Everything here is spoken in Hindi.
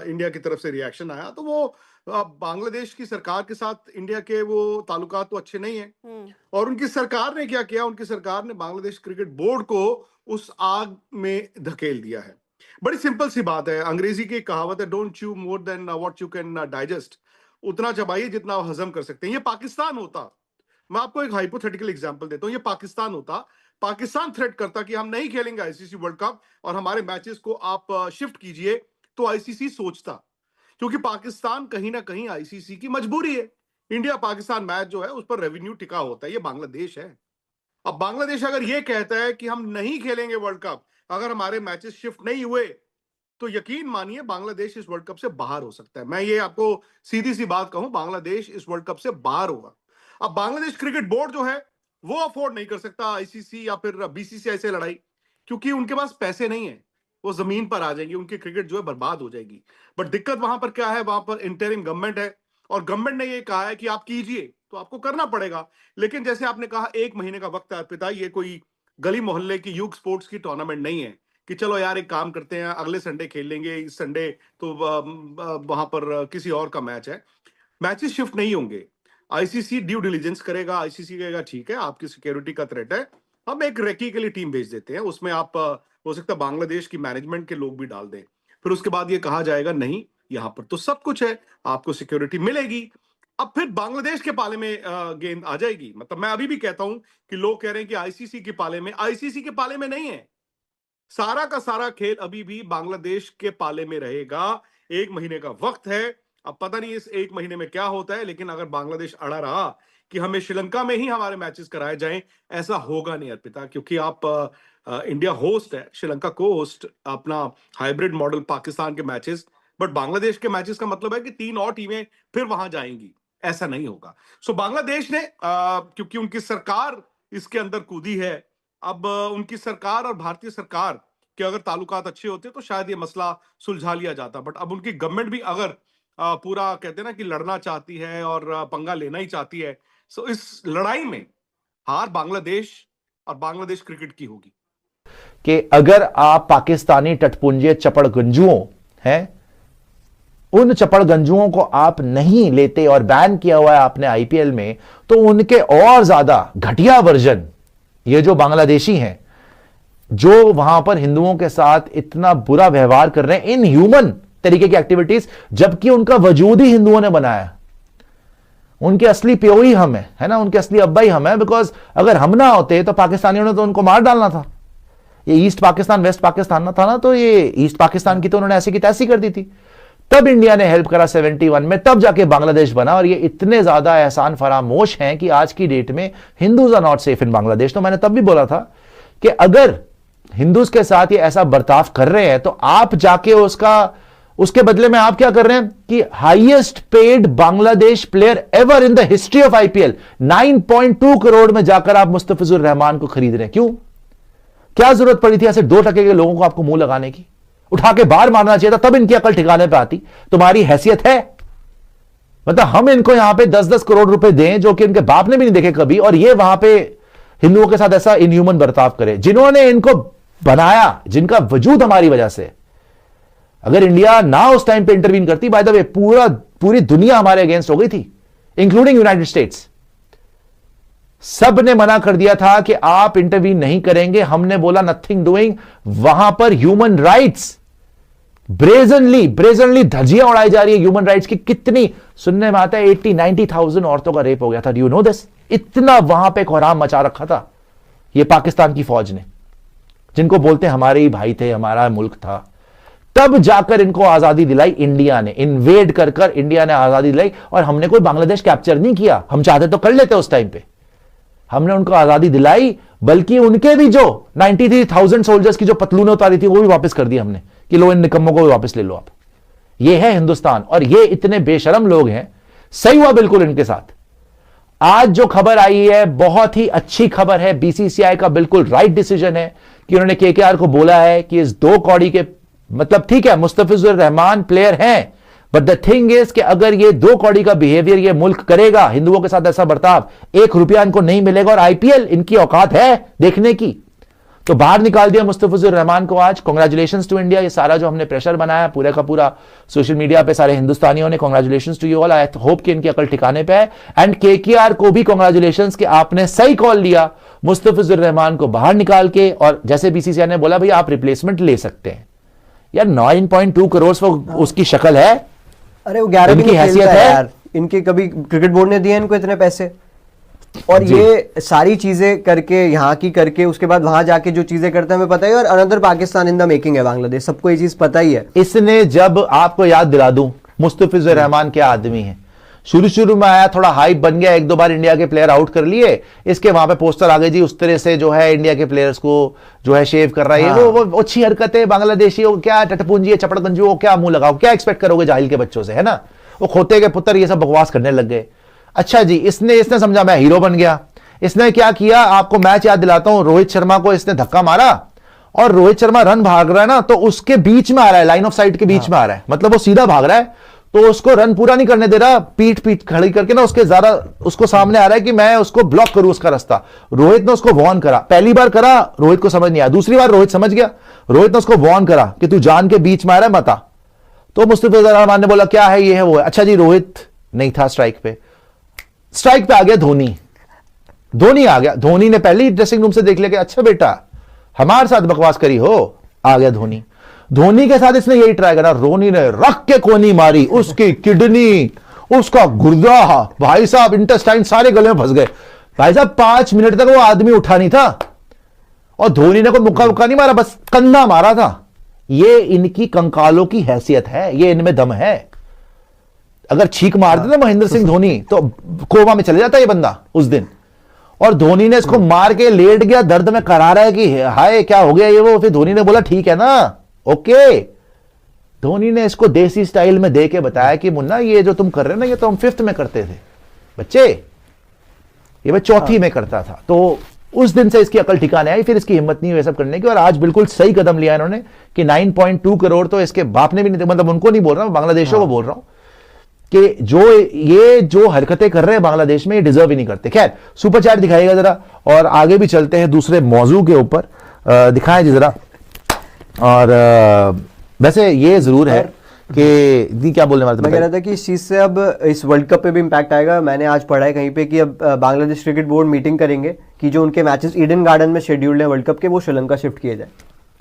इंडिया की तरफ से रिएक्शन आया, तो वो बांग्लादेश की सरकार के साथ इंडिया के वो ताल्लुकात तो अच्छे नहीं है। और उनकी सरकार ने क्या किया, उनकी सरकार ने बांग्लादेश क्रिकेट बोर्ड को उस आग में धकेल दिया है। बड़ी सिंपल सी बात है, अंग्रेजी की कहावत है, don't chew more than what you can digest. उतना चबाइए जितना आप हजम कर सकते हैं। ये पाकिस्तान होता, मैं आपको एक हाइपोथेटिकल एग्जांपल देता हूं, ये पाकिस्तान होता, पाकिस्तान थ्रेट करता कि हम नहीं खेलेंगे आईसीसी वर्ल्ड कप और हमारे मैचेस को आप शिफ्ट कीजिए, तो आईसीसी सोचता, क्योंकि पाकिस्तान कहीं ना कहीं आईसीसी की मजबूरी है। इंडिया पाकिस्तान मैच जो है उस पर रेवेन्यू टिका होता है, ये बांग्लादेश है। अब बांग्लादेश अगर ये कहता है कि हम नहीं खेलेंगे वर्ल्ड कप अगर हमारे मैचेस शिफ्ट नहीं हुए, तो यकीन मानिए बांग्लादेश इस वर्ल्ड कप से बाहर हो सकता है। मैं ये आपको सीधी सी बात कहूं, बांग्लादेश इस वर्ल्ड कप से बाहर होगा। अब बांग्लादेश क्रिकेट बोर्ड जो है वो अफोर्ड नहीं कर सकता आईसीसी या फिर बीसीसीआई से लड़ाई, क्योंकि उनके पास पैसे नहीं है, वो जमीन पर आ जाएंगे, उनकी क्रिकेट जो है बर्बाद हो जाएगी। बट दिक्कत वहां पर क्या है, वहां पर इंटरिम गवर्नमेंट है और गवर्नमेंट ने ये कहा है कि आप कीजिए, तो आपको करना पड़ेगा। लेकिन जैसे आपने कहा 1 महीने का वक्त है अर्पिता, ये कोई गली मोहल्ले की यूथ स्पोर्ट्स की टूर्नामेंट नहीं है कि चलो यार एक काम करते हैं अगले संडे खेल लेंगे, इस संडे तो वहां पर किसी और का मैच है। मैचेस शिफ्ट नहीं होंगे, आईसीसी ड्यू डिलीजेंस करेगा, आईसीसी कहेगा ठीक है आपकी सिक्योरिटी का थ्रेट है, हम एक रेकी के लिए टीम भेज देते हैं, उसमें आप हो सकता है बांग्लादेश की मैनेजमेंट के लोग भी डाल दें। फिर उसके बाद ये कहा जाएगा नहीं यहां पर तो सब कुछ है, आपको सिक्योरिटी मिलेगी। अब फिर बांग्लादेश के पाले में गेंद आ जाएगी। मतलब मैं अभी भी कहता हूं कि लोग कह रहे हैं कि आईसीसी के पाले में, आईसीसी के पाले में नहीं है, सारा का सारा खेल अभी भी बांग्लादेश के पाले में रहेगा। 1 महीने का वक्त है, अब पता नहीं इस 1 महीने में क्या होता है, लेकिन अगर बांग्लादेश अड़ा रहा कि हमें श्रीलंका में ही हमारे मैचेस कराए जाएं, ऐसा होगा नहीं अर्पिता, क्योंकि आप इंडिया होस्ट है, श्रीलंका को होस्ट, अपना हाइब्रिड मॉडल पाकिस्तान के मैचेस, बट बांग्लादेश के मैचेस का मतलब है कि 3 और टीमें फिर वहां जाएंगी, ऐसा नहीं होगा। सो बांग्लादेश ने क्योंकि उनकी सरकार इसके अंदर कूदी है, अब उनकी सरकार और भारतीय सरकार के अगर ताल्लुकात अच्छे होते तो शायद ये मसला सुलझा लिया जाता। बट अब उनकी गवर्नमेंट भी अगर पूरा कहते हैं ना कि लड़ना चाहती है और पंगा लेना ही चाहती है, सो इस लड़ाई में हार बांग्लादेश और बांग्लादेश क्रिकेट की होगी। कि अगर आप पाकिस्तानी टटपुंजे चपड़गंजुओं हैं, उन चपड़गंजुओं को आप नहीं लेते और बैन किया हुआ है आपने आईपीएल में, तो उनके और ज्यादा घटिया वर्जन ये जो बांग्लादेशी हैं, जो वहां पर हिंदुओं के साथ इतना बुरा व्यवहार कर रहे हैं, इन ह्यूमन तरीके की एक्टिविटीज, जबकि उनका वजूद ही हिंदुओं ने बनाया, उनके असली प्यो ही हम है ना, उनके असली अब्बा ही हम है। बिकॉज अगर हम ना होते तो पाकिस्तानियों ने तो उनको मार डालना था। ये ईस्ट पाकिस्तान वेस्ट पाकिस्तान ना था ना, तो ये ईस्ट पाकिस्तान की तो उन्होंने ऐसी की तैसी कर दी थी। तब इंडिया ने हेल्प करा 71 में, तब जाके बांग्लादेश बना। और ये इतने ज्यादा एहसान फरामोश हैं कि आज की डेट में Hindus are not safe in Bangladesh. तो मैंने तब भी बोला था कि अगर हिंदूज के साथ ये ऐसा बर्ताव कर रहे हैं, तो आप जाके उसके बदले में आप क्या कर रहे हैं कि highest paid Bangladesh player ever in the history of IPL 9.2 crore में जाकर आप मुस्तफिजुर रहमान को खरीद रहे हैं। क्यों? क्या जरूरत पड़ी थी ऐसे 2% के लोगों को आपको मुंह लगाने की? उठा के बाहर मारना चाहिए था, तब इनकी अकल ठिकाने पे आती। तुम्हारी हैसियत है? मतलब हम इनको यहां पे 10-10 करोड़ रुपए दें जो कि इनके बाप ने भी नहीं देखे कभी, और ये वहां पे हिंदुओं के साथ ऐसा इनह्यूमन बर्ताव करे। जिन्होंने इनको बनाया, जिनका वजूद हमारी वजह से, अगर इंडिया ना उस टाइम पे इंटरवीन करती, बाय द वे पूरी दुनिया हमारे अगेंस्ट हो गई थी, इंक्लूडिंग यूनाइटेड स्टेट्स। सब ने मना कर दिया था कि आप इंटरवीन नहीं करेंगे। हमने बोला नथिंग डूइंग। वहां पर ह्यूमन राइट्स ब्रेजनली धज्जियां उड़ाई जा रही है ह्यूमन राइट्स की। कितनी सुनने में आता है 80-90,000 औरतों का रेप हो गया था। Do you know this? इतना वहां पे कोहराम मचा रखा था ये पाकिस्तान की फौज ने, जिनको बोलते हैं हमारे ही भाई थे, हमारा मुल्क था। तब जाकर इनको आजादी दिलाई इंडिया ने, इन्वेड कर इंडिया ने आजादी दिलाई। और हमने कोई बांग्लादेश कैप्चर नहीं किया, हम चाहते तो कर लेते उस टाइम पे। हमने उनको आजादी दिलाई, बल्कि उनके भी जो 93,000 सोल्जर्स की जो पतलूने उतारी थी वो भी वापस कर दी हमने कि लो इन निकम्मों को भी वापस ले लो आप। ये है हिंदुस्तान, और ये इतने बेशरम लोग हैं। सही हुआ बिल्कुल इनके साथ। आज जो खबर आई है बहुत ही अच्छी खबर है। बीसीसीआई का बिल्कुल राइट डिसीजन है कि उन्होंने केकेआर को बोला है कि इस 2 कौड़ी के, मतलब ठीक है मुस्तफिजुर रहमान प्लेयर हैं, बट द थिंग इज कि अगर ये 2 कौड़ी का बिहेवियर ये मुल्क करेगा, हिंदुओं के साथ ऐसा बर्ताव, 1 रुपया इनको नहीं मिलेगा और आईपीएल इनकी औकात है देखने की, तो बाहर निकाल दिया मुस्तफिजुर रहमान को आज। Congratulations to India. ये सारा जो हमने प्रेशर बनाया पूरे का पूरा सोशल मीडिया पे सारे हिंदुस्तानियों ने, congratulations to you all. I hope कि इनकी अकल ठिकाने पे है। एंड केकेआर को भी कांग्रेचुलेशंस कि आपने सही कॉल लिया मुस्तफिजुर रहमान को बाहर निकाल के, और जैसे बीसीसीआई ने बोला भैया आप रिप्लेसमेंट ले सकते हैं। यार 9.2 करोड़ उसकी शक्ल है। अरे वो 11 इनकी हैसियत है यार, इनके कभी क्रिकेट बोर्ड ने दिए इनको इतने पैसे, और ये सारी चीजें करके यहाँ की करके उसके बाद वहां जाके जो चीजें करते हैं हमें पता ही है। और another Pakistan in the making है बांग्लादेश, सबको ये चीज पता ही है। इसने, जब आपको याद दिला दूं मुस्तफिजुर रहमान क्या आदमी है, शुरू में आया थोड़ा हाइप बन गया, एक दो बार इंडिया के प्लेयर आउट कर लिए, इसके वहां पे पोस्टर आ गए जी उस तरह से जो है इंडिया के प्लेयर्स को जो है शेव कर रहा है। हाँ। वो अच्छी हरकत है, बांग्लादेशी क्या टटपुंजी है, चपड़गंजू हो, क्या मुंह लगाओ, क्या एक्सपेक्ट करोगे जाहिल के बच्चों से, है ना। वो खोते के पुत्र ये सब बकवास करने लग गए। अच्छा जी, इसने समझा मैं हीरो बन गया। इसने क्या किया, आपको मैच याद दिलाता हूं, रोहित शर्मा को इसने धक्का मारा और रोहित शर्मा रन भाग रहा है ना, तो उसके बीच में आ रहा है, लाइन ऑफ साइट के बीच में आ रहा है, मतलब वो सीधा भाग रहा है, तो उसको रन पूरा नहीं करने दे रहा, पीठ खड़ी करके ना उसके ज्यादा उसको सामने आ रहा है कि मैं उसको ब्लॉक करूं उसका रास्ता। रोहित ने उसको वार्न करा, पहली बार करा रोहित को समझ नहीं आया, दूसरी बार रोहित समझ गया, रोहित ने उसको वार्न करा कि तू जान के बीच में आ रहा है मता। तो मुस्तफिजुर रहमान ने बोला क्या है ये है वो है। अच्छा जी, रोहित नहीं था स्ट्राइक पे आ गया धोनी आ गया। धोनी ने पहले ही ड्रेसिंग रूम से देख लिया कि अच्छा बेटा हमारे साथ बकवास करी हो, आ गया धोनी के साथ इसने यही ट्राई करा। रोनी ने रख के कोनी मारी, उसकी किडनी, उसका गुर्दा, भाई साहब इंटेस्टाइन सारे गले में फंस गए। भाई साहब 5 मिनट तक वो आदमी उठा नहीं था, और धोनी ने कोई मुक्का नहीं मारा, बस कंधा मारा था। ये इनकी कंकालों की हैसियत है, ये इनमें दम है। अगर छींक मार दे ना महेंद्र सिंह धोनी तो कोमा में चले जाता ये बंदा उस दिन। और धोनी ने इसको मार के लेट गया, दर्द में करा रहा है कि हाय क्या हो गया ये वो। फिर धोनी ने बोला ठीक है ना, ओके। धोनी ने इसको देसी स्टाइल में दे के बताया कि मुन्ना ये जो तुम कर रहे हो ना, ये तो हम 5th में करते थे बच्चे, ये मैं 4थी में करता था। तो उस दिन से इसकी अकल ठिकाने आई, फिर इसकी हिम्मत नहीं हुई सब करने की, और आज बिल्कुल सही कदम लिया इन्होंने कि 9.2 करोड़ तो इसके बाप ने भी नहीं, मतलब उनको नहीं बोल रहा हूं, बांग्लादेशों को बोल रहा हूं कि जो हरकतें कर रहे हैं बांग्लादेश में, ये डिजर्व ही नहीं करते। खैर सुपर चैट दिखाइएगा जरा, और आगे भी चलते हैं दूसरे मौजू के ऊपर, दिखाएं जी जरा। और वैसे ये जरूर है कि क्या बोलने वाले थे, मैं कह रहा था कि इस चीज से अब इस वर्ल्ड कप पे भी इम्पैक्ट आएगा। मैंने आज पढ़ा है कहीं पे कि अब बांग्लादेश क्रिकेट बोर्ड मीटिंग करेंगे कि जो उनके मैचेस ईडन गार्डन में शेड्यूल्ड है वर्ल्ड कप के, वो श्रीलंका शिफ्ट किए जाए।